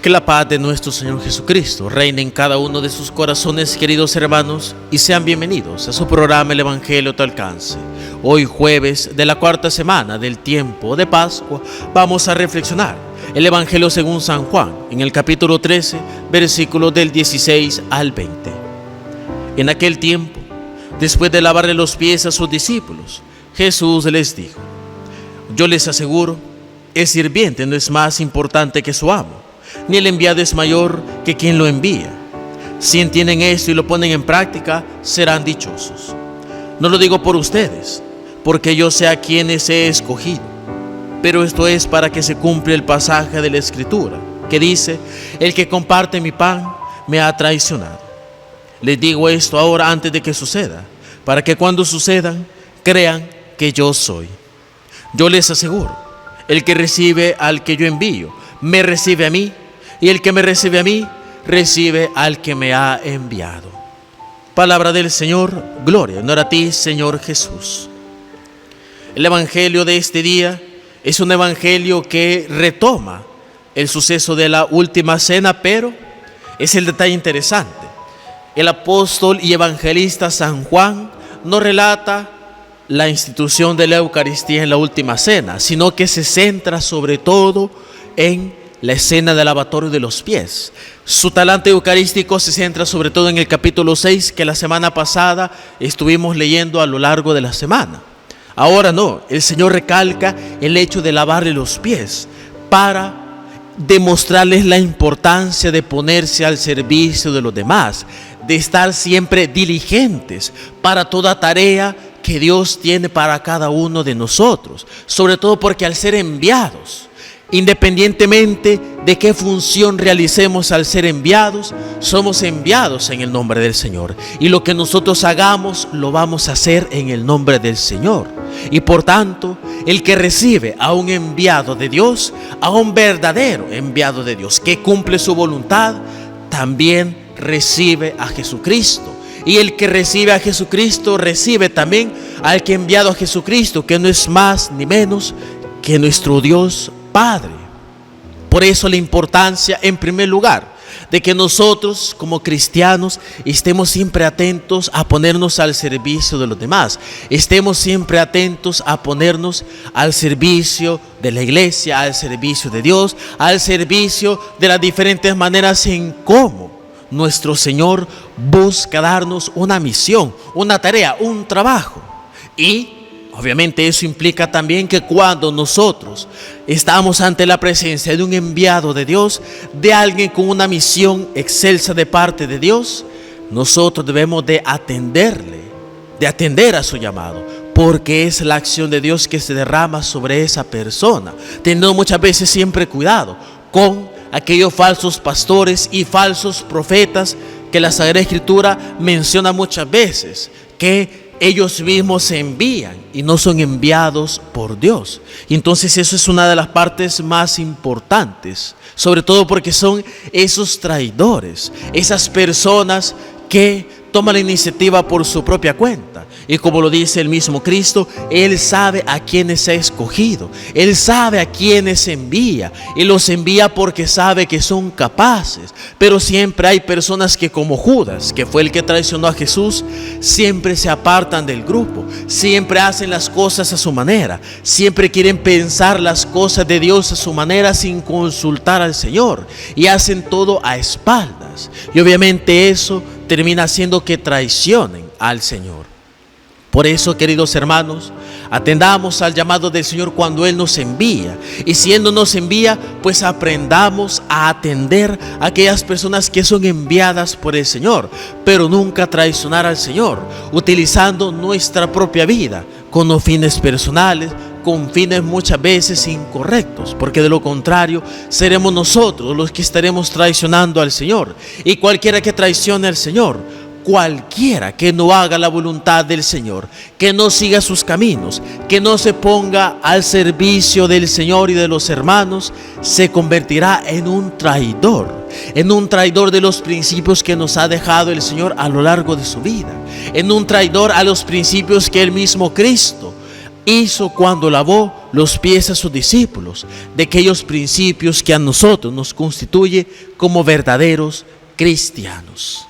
Que la paz de nuestro Señor Jesucristo reine en cada uno de sus corazones, queridos hermanos, y sean bienvenidos a su programa El Evangelio a tu alcance. Hoy jueves de la cuarta semana del tiempo de Pascua vamos a reflexionar el Evangelio según San Juan en el capítulo 13, versículos del 16 al 20. En aquel tiempo, después de lavarle los pies a sus discípulos, Jesús les dijo: yo les aseguro, el sirviente no es más importante que su amo, ni el enviado es mayor que quien lo envía. Si entienden esto y lo ponen en práctica, serán dichosos. No lo digo por ustedes, porque yo sé a quienes he escogido, pero esto es para que se cumpla el pasaje de la Escritura, que dice: el que comparte mi pan me ha traicionado. Les digo esto ahora antes de que suceda, para que cuando sucedan, crean que yo soy. Yo les aseguro, el que recibe al que yo envío, me recibe a mí, y el que me recibe a mí, recibe al que me ha enviado. Palabra del Señor, gloria, honor a ti, Señor Jesús. El evangelio de este día es un evangelio que retoma el suceso de la última cena, pero es el detalle interesante. El apóstol y evangelista San Juan no relata la institución de la Eucaristía en la última cena, sino que se centra sobre todo en la escena del lavatorio de los pies. Su talante eucarístico se centra sobre todo en el capítulo 6, que la semana pasada estuvimos leyendo a lo largo de la semana. Ahora no, el Señor recalca el hecho de lavarle los pies para demostrarles la importancia de ponerse al servicio de los demás, de estar siempre diligentes para toda tarea que Dios tiene para cada uno de nosotros, sobre todo porque al ser enviados, independientemente de qué función realicemos al ser enviados, somos enviados en el nombre del Señor, y lo que nosotros hagamos lo vamos a hacer en el nombre del Señor. Y por tanto, el que recibe a un enviado de Dios, a un verdadero enviado de Dios que cumple su voluntad, también recibe a Jesucristo. Y el que recibe a Jesucristo recibe también al que ha enviado a Jesucristo, que no es más ni menos que nuestro Dios Padre. Por eso la importancia, en primer lugar, de que nosotros como cristianos estemos siempre atentos a ponernos al servicio de los demás. Estemos siempre atentos a ponernos al servicio de la iglesia, al servicio de Dios, al servicio de las diferentes maneras en cómo nuestro Señor busca darnos una misión, una tarea, un trabajo. Y obviamente eso implica también que cuando nosotros estamos ante la presencia de un enviado de Dios, de alguien con una misión excelsa de parte de Dios, nosotros debemos de atenderle, de atender a su llamado, porque es la acción de Dios que se derrama sobre esa persona, teniendo muchas veces siempre cuidado con aquellos falsos pastores y falsos profetas que la Sagrada Escritura menciona muchas veces, que ellos mismos se envían y no son enviados por Dios. Y entonces eso es una de las partes más importantes, sobre todo porque son esos traidores, esas personas que toman la iniciativa por su propia cuenta. Y como lo dice el mismo Cristo, Él sabe a quienes ha escogido, Él sabe a quienes envía, y los envía porque sabe que son capaces. Pero siempre hay personas que, como Judas, que fue el que traicionó a Jesús, siempre se apartan del grupo, siempre hacen las cosas a su manera, siempre quieren pensar las cosas de Dios a su manera sin consultar al Señor, y hacen todo a espaldas. Y obviamente eso termina haciendo que traicionen al Señor. Por eso, queridos hermanos, atendamos al llamado del Señor cuando Él nos envía. Y si Él no nos envía, pues aprendamos a atender a aquellas personas que son enviadas por el Señor, pero nunca traicionar al Señor, utilizando nuestra propia vida con los fines personales, con fines muchas veces incorrectos, porque de lo contrario seremos nosotros los que estaremos traicionando al Señor. Y cualquiera que traicione al Señor, cualquiera que no haga la voluntad del Señor, que no siga sus caminos, que no se ponga al servicio del Señor y de los hermanos, se convertirá en un traidor de los principios que nos ha dejado el Señor a lo largo de su vida, en un traidor a los principios que el mismo Cristo hizo cuando lavó los pies a sus discípulos de aquellos principios que a nosotros nos constituye como verdaderos cristianos.